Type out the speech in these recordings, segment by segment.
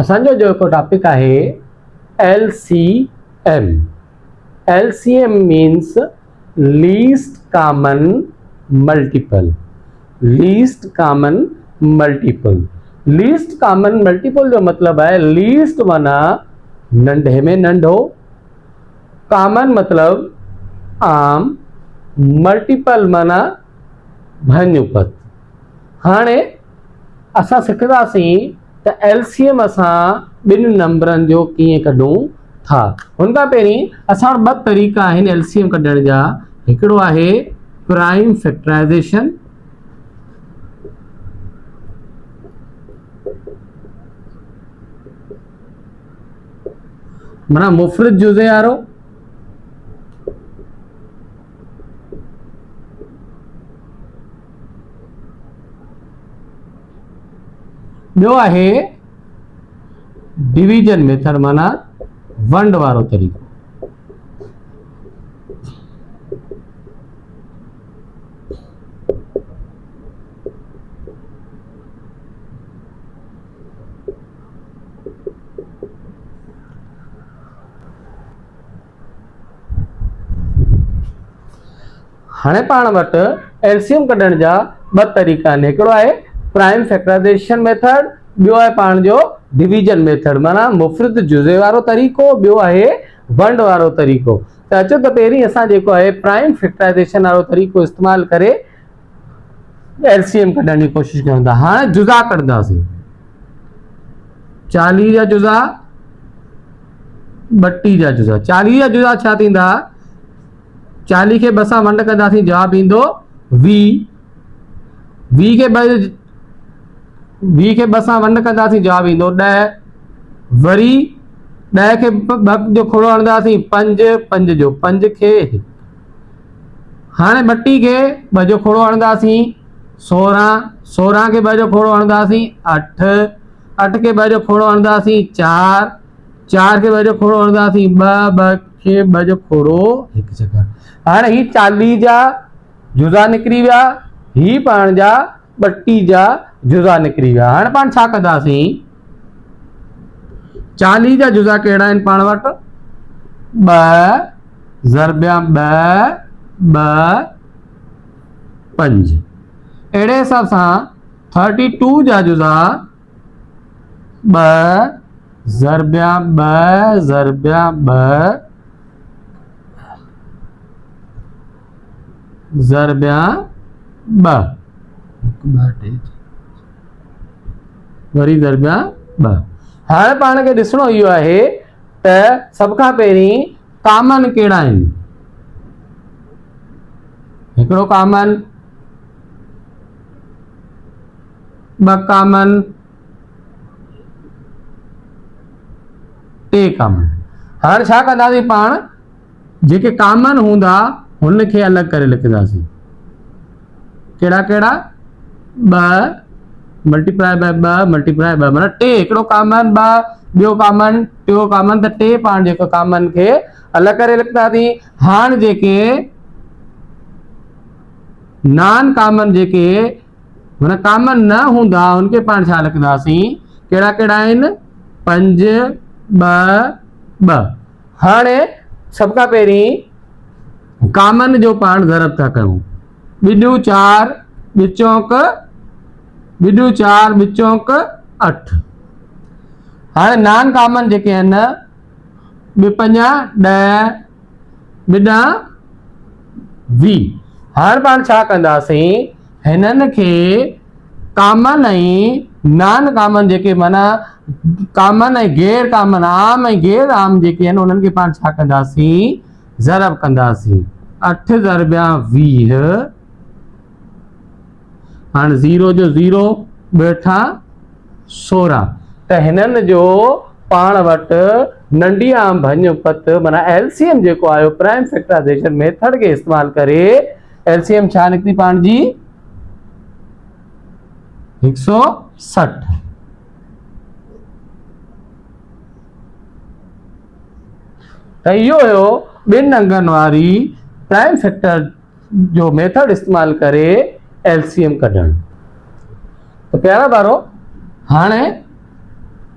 असांजो जेको टॉपिक आहे LCM। LCM means least common multiple. Least common multiple. Least common multiple जो मतलब है लीस्ट माना नंढे में नंढो, कॉमन मतलब आम, मल्टीपल माना भञुपत। हाणे असां सिखंदासीं त LCM असां ॿिनि नंबरनि जो कीअं कढूं था। हुन खां पहिरीं असां वटि ॿ तरीक़ा आहिनि LCM कढण जा। हिकिड़ो आहे प्राइम फैक्टराइज़ेशन, माना मुफ़रद जुज़े वारो। ॿियो आहे डिवीजन मेथड, माना वंड वारो तरीक़ो। हाणे पाण वटि LCM कढण जा ॿ तरीक़ा आहिनि। हिकिड़ो आहे प्राइम फैक्टराइज़ेशन मेथड, ॿियो आहे पाण जो डिवीजन मेथड, माना मुफ़रद जुज़े वारो तरीक़ो। ॿियो आहे वंड वारो तरीक़ो। त अचो त पहिरीं असां जेको आहे प्राइम फैक्टराइज़ेशन वारो तरीक़ो इस्तेमालु करे LCM कढण जी कोशिशि कयूं था। हाणे जुज़ा कढंदासीं। 40 जा जुज़ा, 32 जा जुज़ा। 40 जा जुज़ा छा थींदा? 40 खे 2 सां वंड कंदासीं, जवाबु ईंदो 20। 20 खे 2 सां वंड कंदासीं, जवाबु ईंदो 10। वरी 10 खे 2 जो खोड़ो हणंदासीं, 5। 5 जो 5 खे। हाणे 32 खे 2 जो खोड़ो हणंदासीं, 16। 16 खे 2 जो खोड़ो हणंदासीं, 8। 8 खे 2 जो खोड़ो हणंदासीं, 4। 4 खे 2 जो खोड़ो हणंदासीं, 2। 2 खे 2 जो खोड़ो 1 जगह। हाणे ही 40 जा जुज़ा निकिरी विया, ही पाण जा 32 जा जुज़ा निकिरी विया। हाणे पाण छा कंदासीं? 40 जा जुज़ा कहिड़ा आहिनि पाण वटि? 2 ज़रबिया 2 2 5। अहिड़े हिसाब सां 32 जा जुज़ा 2 ज़रबिया 2 ज़रबिया 2 ज़रबिया 2 वरी ज़रबिया 2। हाणे पाण खे ॾिसणो इहो आहे त सभ खां पहिरीं कॉमन कहिड़ा आहिनि। हिकिड़ो कॉमन, 2 कॉमन, 3 कॉमन। हाणे छा कंदासीं पाण? जेके कॉमन हूंदा हुनखे अलॻि करे लिखंदासीं। कहिड़ा कहिड़ा? 2 मल्टीप्लाई बाय 2 मल्टीप्लाई बाय, माना 3। हिकिड़ो कॉमन, 2 ॿियो कॉमन, टियों कॉमन, त 3 पाण जेको कॉमन खे अलॻि करे लिखंदासीं। हाणे जेके नॉन कॉमन, जेके माना कॉमन न हूंदा, उनखे पाण छा लिखंदासीं? कहिड़ा कहिड़ा आहिनि? 5 2 2। हाणे सभ खां पहिरीं कॉमन जो पाण ज़रब था कयूं। ॿिॾियूं 4 ॿिचौंक, ॿिॾियूं 4 ॿिचौंक 8। हाणे नॉन कॉमन जेके आहिनि, 5 10 ॿिॾा 20। हाणे पाण छा कंदासीं? हिननि खे कॉमन ऐं नॉन कॉमन जेके माना कॉमन ऐं गैर कॉमन, आम ऐं गैर आम जेके आहिनि, उन्हनि खे पाण छा कंदासीं? ज़रब कंदासीं। 8 ज़रबिया 20। हाणे 0 जो 0 ॿेठा 16। त हिननि जो पाण वटि नंढी आम भञुपत माना LCM जेको आयो प्राइम फैक्टराइज़ेशन मेथड खे इस्तेमालु करे LCM छा निकिती पाण जी? 160। त इहो हुयो ॿिनि अंगनि वारी प्राइम फैक्टर जो मेथड इस्तेमालु करे LCM कढण। तो प्यारा बारो हाणे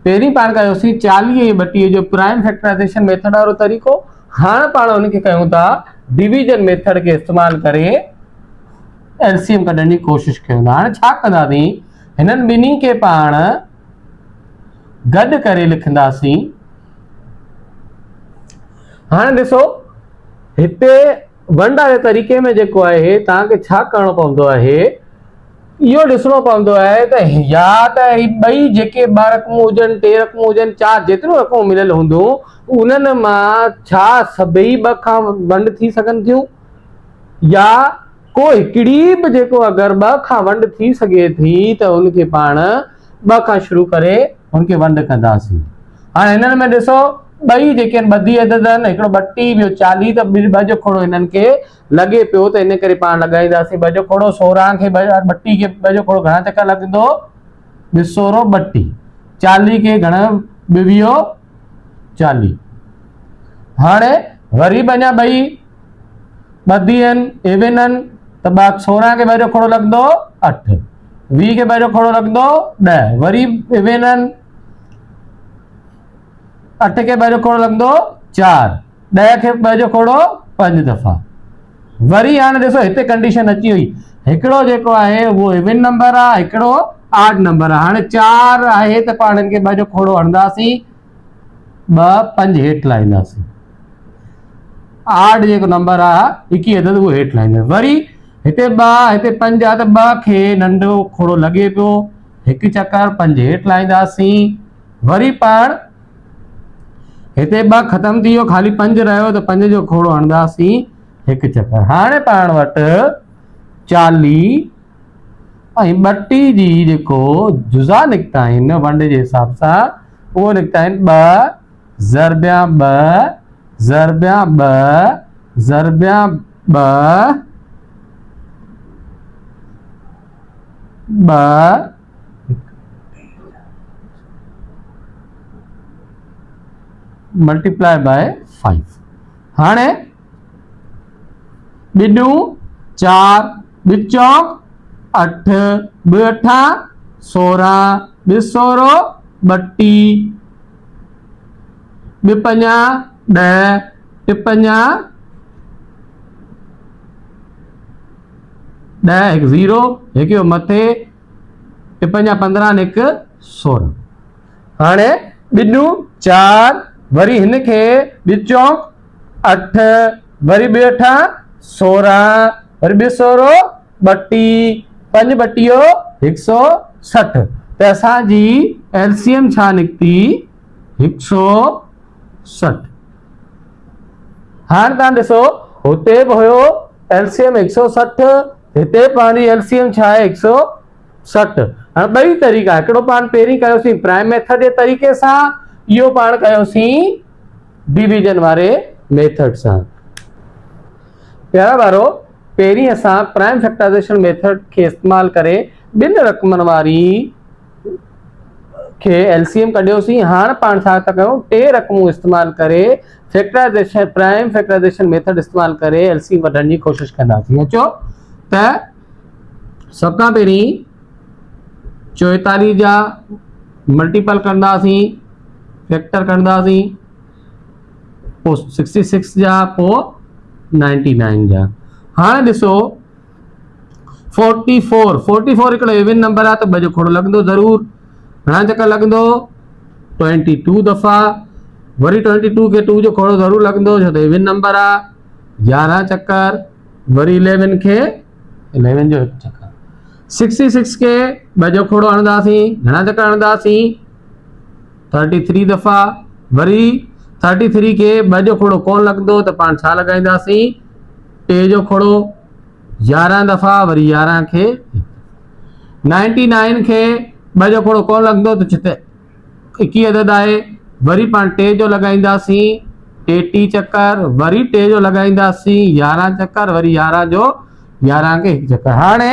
पहिरीं पाण कयोसीं 40 ऐं 32 जो प्राइम फैक्टराइजेशन मेथड वारो तरीक़ो। हाणे पाण उनखे कयूं था डिवीजन मेथड के इस्तेमाल करे एलसीएम कढण जी कोशिश कयूं था। हाणे छा कंदासीं, हिननि ॿिन्ही खे पाण गॾु करे लिखंदासीं। हाणे ॾिसो हिते वंड वारे तरीक़े में जेको आहे तव्हांखे छा करणो पवंदो आहे, इहो ॾिसणो पवंदो आहे त या त ॿई जेके 2 रक़मूं हुजनि, 3 रक़मूं हुजनि, 4 जेतिरियूं रक़मूं मिलियल हूंदियूं उन्हनि मां छा सभई 2 खां वंड थी सघनि थियूं, या को हिकिड़ी बि जेको अगरि 2 खां वंड थी सघे थी त उनखे पाण 2 खां शुरू करे उनखे वंड कंदासीं। हाणे हिननि में ॾिसो ॿई जेके ॿधी अदद आहिनि, हिकिड़ो 32 ॿियो 40, त 2 जो खोड़ो हिननि खे लॻे पियो त इन करे पाण लॻाईंदासीं 2 जो खोड़ो 16 खे 32 खे 2 जो खोड़ो घणा चकर लॻंदो, 2 सोरो 32, 40 खे घणा 2 40। हाणे वरी बञा ॿई ॿधी आहिनि, इवन आहिनि, त 16 खे 2 जो खोड़ो लॻंदो 8, 20 खे 2 जो खोड़ो लॻंदो 10, वरी इवन आहिनि, 8 खे 2 जो खोड़ो लॻंदो 4, 10 खे 2 जो खोड़ो 5 दफ़ा। वरी हाणे ॾिसो हिते कंडीशन अची वई, हिकिड़ो जेको आहे उहो इवन नंबर आहे, हिकिड़ो आड नंबर आहे। हाणे 4 आहे त पाण हिनखे 2 जो खोड़ो हणंदासीं, 2 5 हेठि लाहींदासीं। आड जेको नंबर आहे 21 अदद उहो हेठि लाहींदासीं। वरी हिते 2 हिते 5 आहे त 2 खे नंढो खोड़ो लॻे पियो, 1 चकर 5 हेठि लाहींदासीं। वरी पाण हिते 2 ख़तम थी वियो, ख़ाली 5 रहियो त 5 जो खोड़ो हणंदासीं 1 चकर। हाणे पाण वटि 40 ऐं 32 जी जेको जुज़ा निकिता आहिनि वंड जे हिसाब सां, उहो निकिता आहिनि 2 ज़रबिया 2 ज़रबिया 2 ज़रबिया 2 2 मल्टीप्लाई बाय 5। हाणे बिडू 4 बिचौक 8 8 16 बिसोरो 32 बिपंजा 10 टिपंजा 10 1 0 1 मथे टिपंजा 15 1 16। हाणे बिडू 4 वरी हिनखे बिचौक 8 वरी 8 16 वरी बिसोरो 32 5 32 160। त असांजी एलसीएम छा निकिती 160। हाणे तव्हां ॾिसो हुते बि हुयो एलसीएम 160, हिते पंहिंजी एलसीएम छा आहे 160। हाणे ॿई तरीक़ा, हिकिड़ो पाण पहिरीं कयोसीं प्राइम मेथड जे तरीक़े सां, इहो पाण कयोसीं डिवीजन वारे मेथड सां। प्यारा वारो पहिरीं असां प्राइम फैक्टराइजेशन मेथड के इस्तेमाल करे 2 रक़मनि वारी के एलसीएम कढियोसीं। हाणे पाण छा था कयूं, 3 रक़मूं इस्तेमाल करे फैक्टराइजेशन प्राइम फैक्टराइजेशन मेथड इस्तेमाल करे एलसीएम कढण जी कोशिश कंदासीं। अचो त सभ खां पहिरीं 44 जा मल्टीपल कंदासीं, फैक्टर कंदासीं, पोइ 66 जा, पोइ 99 जा। हाणे ॾिसो 44 हिकिड़ो इवन नंबर आहे त 2 जो खोड़ो लॻंदो ज़रूर, घणा चकर लॻंदो 22 दफ़ा। वरी 22 खे 2 जो खोड़ो ज़रूर लॻंदो छो त इवन नंबर आहे, 11 चकर। वरी 11 खे 11 जो 1 चकर। 66 के 2 जो खोड़ो हणंदासीं, घणा चकर हणंदासीं 33 दफ़ा। वरी 33 के 2 जो खोड़ो कोन लॻंदो त पाण छा लॻाईंदासीं 3 जो खोड़ो 11 दफ़ा। वरी 11 खे 99 खे 2 जो खोड़ो कोन लॻंदो त जिते 21 अदद आहे, वरी पाण 3 जो लॻाईंदासीं 33 चकर। वरी 3 जो लॻाईंदासीं 11 चकर। वरी 11 जो 11 खे 1 चकर। हाणे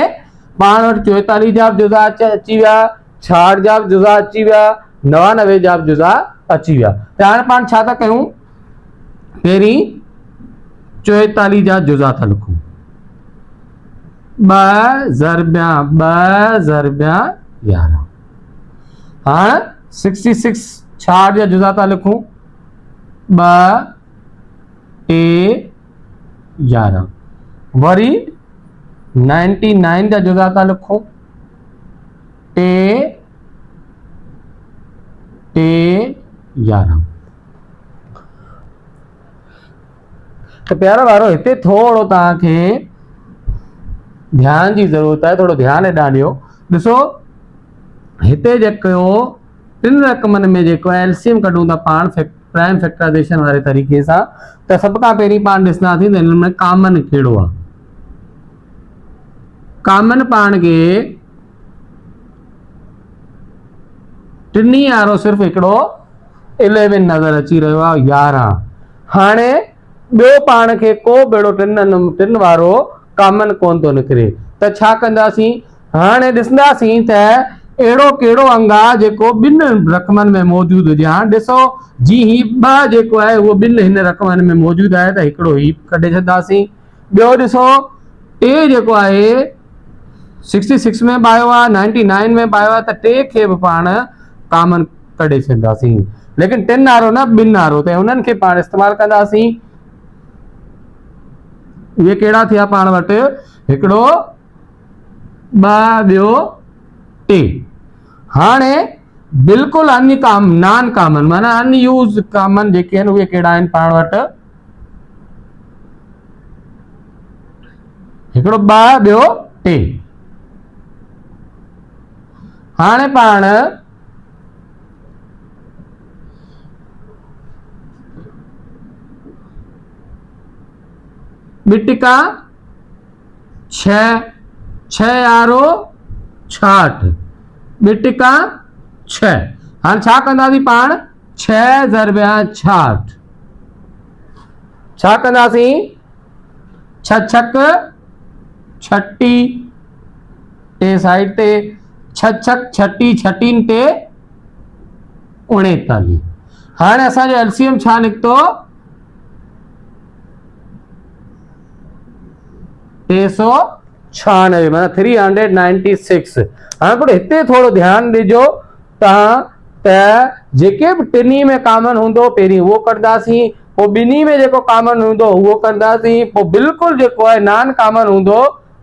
पाण वटि 44 जा बि जुज़ा अची विया, 66 जा बि जुज़ा अची विया, 99 जा बि जुज़ा अची विया। त हाणे पाण छा था कयूं, पहिरीं 44 जा जुज़ा था लिखूं, 2 ज़रबिया 2 ज़रबिया 11। हाणे 66 66 जा जुदा था लिखूं 2 टे 11 वरी 99 जा जुदा था लिखूं टे 11 तो प्यारा वारो हिते थोड़ो तव्हांखे ध्यान की जरूरत है थोड़ो ध्यान हेॾां ॾियो ॾिसो हिते जेको टिन रक़मनि में जेको एलसीएम कढूं था पाण प्राइम फैक्टराइजेशन वाले तरीक़े सां त सभ खां पहिरीं पाण ॾिसंदासीं त हिन में कॉमन कहिड़ो आहे कॉमन पाण खे टिनी वारो सिर्फ़ हिकिड़ो 11 नज़र अची रहियो आहे 11 हाणे ॿियो पाण खे को बेड़ो टिन वारो कॉमन कोन थो निकिरे त छा कंदासीं हाणे ॾिसंदासीं त अहिड़ो कहिड़ो अंग आहे जेको ॿिनि रक़मनि में मौजूदु हुजे हाणे ॾिसो जी ही 2 जेको आहे उहो ॿिनि हिन रक़मनि में मौजूदु आहे त हिकिड़ो ही कढे छॾंदासीं ॿियो ॾिसो टे जेको आहे 66 में पायो आहे 99 में पायो आहे त टे खे बि पाण कॉमन कढे छॾंदासीं लेकिन 3 वारो न 2 वारो त उन्हनि खे पाण इस्तेमालु कंदासीं ये केड़ा थिया पाण वटि हिकिड़ो 2 ॿियो 3 हाणे बिल्कुल नॉन कॉमन माना अनयूज कॉमन जेके आहिनि उहे कहिड़ा आहिनि पाण वटि हिकिड़ो 2 ॿियो 3 हाणे पाण बिटिका 6 6 यारो 66 बिटिका 6 हाँ छा कंदासीं पाण 6 ज़रबिया 66 छा कंदासीं 6 छक 36 टे साइड ते 6 छक 36 36 ते 39 हाणे असांजो एलसीएम छा निकितो 396 माना 396 हाँ पर हिते थोड़ो ध्यान ॾिजो तव्हां त जेके बि टिनी में कॉमन हूंदो पहिरीं उहो कढंदासीं पोइ ॿिन्ही में जेको कॉमन हूंदो उहो कंदासीं पोइ बिल्कुलु जेको आहे नॉन कॉमन हूंदो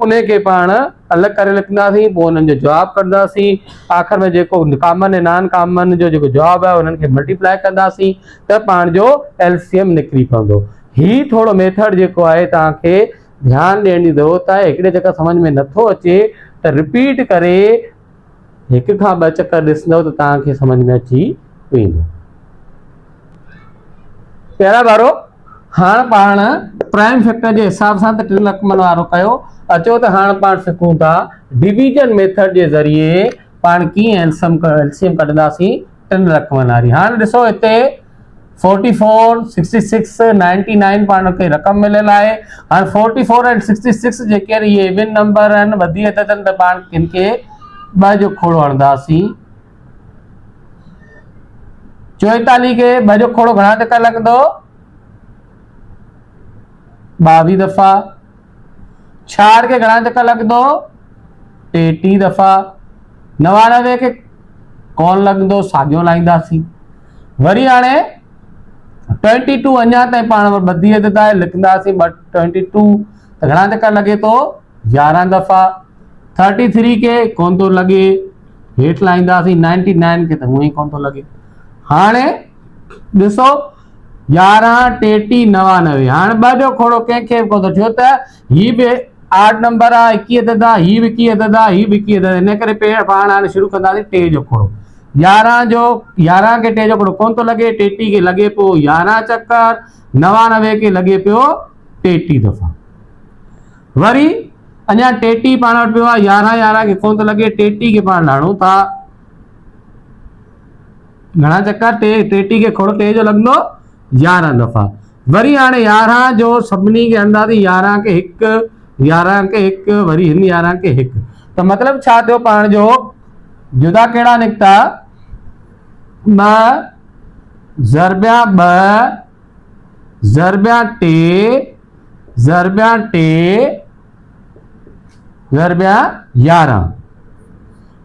उन खे पाण अलॻि करे लिखंदासीं पोइ उन्हनि जो जवाबु कढंदासीं आख़िर में जेको कॉमन ऐं नॉन कॉमन जो जेको जवाबु आहे उन्हनि खे मल्टीप्लाई कंदासीं त पाण जो एलसीएम निकिरी पवंदो ही थोड़ो मेथड जेको आहे तव्हांखे ध्यान ॾियण जी ज़रूरत आहे हिकिड़े चकर समझ में नथो अचे त रिपीट करे 1 खां 2 चकर ॾिसंदव त तव्हांखे समझ में अची वेंदो प्यारा ॿारो हाणे पाण प्राइम फैक्टर जे हिसाब सां त 3 रक़मनि वारो कयो अचो त हाणे पाण सिखूं था डिवीजन मेथड जे ज़रिए पाण कीअं एलसीएम कढंदासीं 3 रक़मनि वारी हाणे ॾिसो हिते 44 66 99 पाण खे रक़म मिलियल आहे हाणे 44 ऐं 66 जेके आहिनि इहे इवन नंबर आहिनि वधी अचनि त पाण किन खे 2 जो खोड़ो हणंदासीं 44 खे 2 जो खोड़ो घणा टका लॻंदो 22 दफ़ा 66 खे घणा टका लॻंदो 33 दफ़ा 99 खे कोन लॻंदो साॻियो लाहींदासीं वरी हाणे 22 अञा ताईं पाण वधी अचंदा लिखंदासीं 22 त घणा टका लॻे थो 11 दफ़ा 33 खे कोन थो लॻे हेठि लाहींदासीं 99 खे त हूअं ई कोन थो लॻे हाणे ॾिसो 11 33 99 हाणे 2 जो खोड़ो कंहिंखे बि कोन थो छो त ही बि 8 नंबर आहे 21 अदद आहे ही बि 21 अदद आहे ही बि 21 अदद हिन करे पाण हाणे शुरू कंदासीं 3 जो खोड़ो 11 के 3 जो खोड़ो कोन थो लॻे 33 के लॻे पियो 11 चक्कर 99 के लॻे पियो 33 दफ़ा वरी अञा 33 पाण वटि पियो आहे 11 के कोन थो लॻे 33 के पाण लाणूं था घणा चक्कर 33 के खोड़ो 3 जो लॻंदो 11 दफ़ा वरी हाणे 11 जो सभिनी खे हणंदासीं 11 के 1 वरी हिन 11 के 1 त मतिलबु छा थियो पाण जो जुदा कहिड़ा Nikita 2 ज़रबिया 2 ज़रबिया 3 ज़रबिया 3 ज़रबिया 11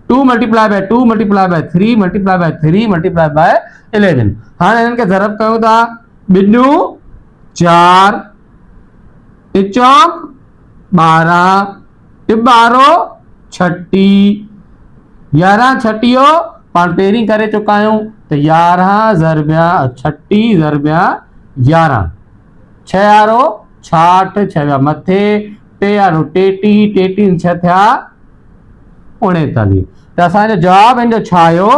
2 multiply by 2 multiply by 3 multiply by 3 multiply by 11। हाँ इनके ज़रब कयूं था। बिन्नू 4 चौक 12 12 छटी 11 छटियो पाण पहिरीं करे चुका आहियूं त 11 ज़रबिया 36 ज़रबिया 11 6 यारो 66 6 मथे 2 यारो 33 33 6 थिया 39। त असांजो जवाब हिन जो छा आयो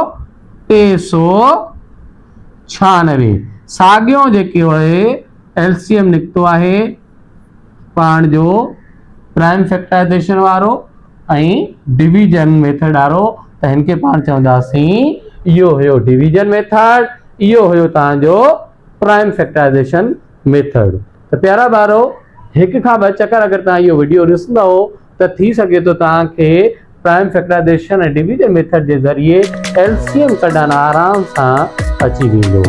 396। साॻियो जेको आहे एलसीएम निकितो आहे पाण जो प्राइम फैक्टराइज़ेशन वारो ऐं डिवीजन मेथड वारो। त हिनखे पाण चवंदासीं इहो हुयो डिवीजन मेथड, इहो हुयो तव्हांजो प्राइम फैक्टराइज़ेशन मेथड। त प्यारा ॿारो हिकु खां ॿ चकर अगरि तव्हां इहो वीडियो ॾिसंदव त थी सघे थो तव्हांखे प्राइम फैक्टराइज़ेशन ऐं डिवीजन मेथड जे ज़रिए एलसीएम कढणु आराम सां अची वेंदो।